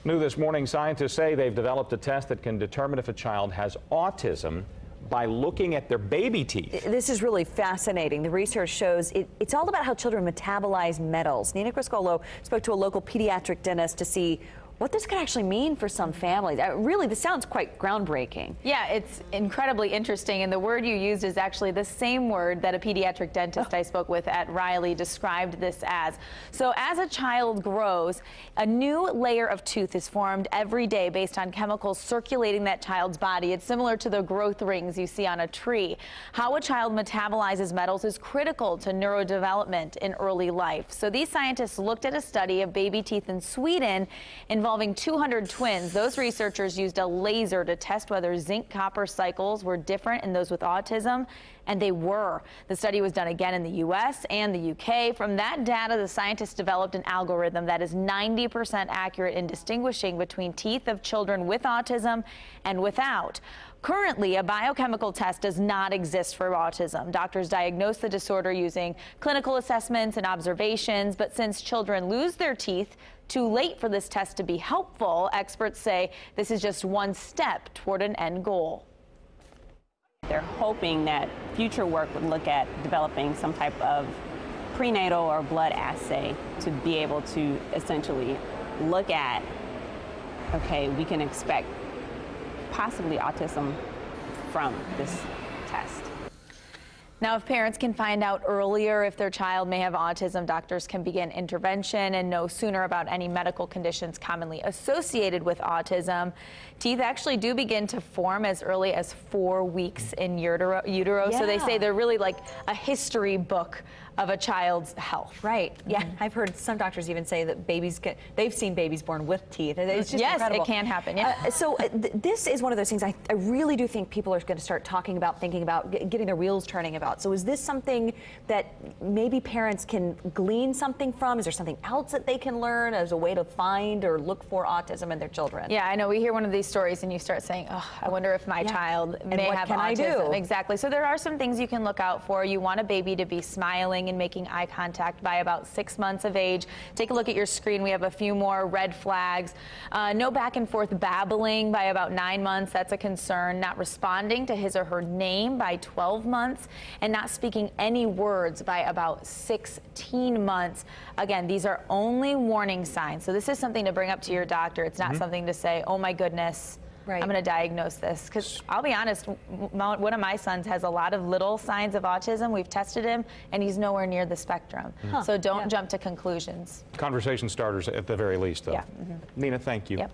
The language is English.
New this morning, scientists say they've developed a test that can determine if a child has autism by looking at their baby teeth. This is really fascinating. The research shows it's all about how children metabolize metals. Nina Criscolo spoke to a local pediatric dentist to see what this could actually mean for some families. Really, this sounds quite groundbreaking. Yeah, it's incredibly interesting, and the word you used is actually the same word that a pediatric dentist I spoke with at Riley described this as. So as a child grows, a new layer of tooth is formed every day based on chemicals circulating that child's body. It's similar to the growth rings you see on a tree. How a child metabolizes metals is critical to neurodevelopment in early life. So these scientists looked at a study of baby teeth in Sweden involving 200 twins. Those researchers used a laser to test whether zinc-copper cycles were different in those with autism, and they were. The study was done again in the U.S. and the U.K. From that data, the scientists developed an algorithm that is 90% accurate in distinguishing between teeth of children with autism and without. Currently, a biochemical test does not exist for autism. Doctors diagnose the disorder using clinical assessments and observations, but since children lose their teeth too late for this test to be helpful, experts say this is just one step toward an end goal. They're hoping that future work would look at developing some type of prenatal or blood assay to be able to essentially look at, okay, we can expect possibly autism from this test. Now, if parents can find out earlier if their child may have autism, doctors can begin intervention and know sooner about any medical conditions commonly associated with autism. Teeth actually do begin to form as early as 4 weeks in utero. Yeah. So they say they're really like a history book of a child's health. Right. Yeah. I've heard some doctors even say that they've seen babies born with teeth. It's just incredible. It can happen. Yeah. This is one of those things I really do think people are going to start talking about, thinking about, getting their wheels turning about. So is this something that maybe parents can glean something from? Is there something else that they can learn as a way to find or look for autism in their children? Yeah, I know. We hear one of these stories and you start saying, oh, I wonder if my child may have autism. I do? Exactly. So there are some things you can look out for. You want a baby to be smiling and making eye contact by about 6 months of age. Take a look at your screen. We have a few more red flags. No back and forth babbling by about 9 months. That's a concern. Not responding to his or her name by 12 months. And not speaking any words by about 16 months. Again, these are only warning signs. So this is something to bring up to your doctor. It's not something to say, oh my goodness, I'm going to diagnose this. Because I'll be honest, one of my sons has a lot of little signs of autism. We've tested him, and he's nowhere near the spectrum. So don't jump to conclusions. Conversation starters at the very least, though. Yeah. Nina, thank you. Yep.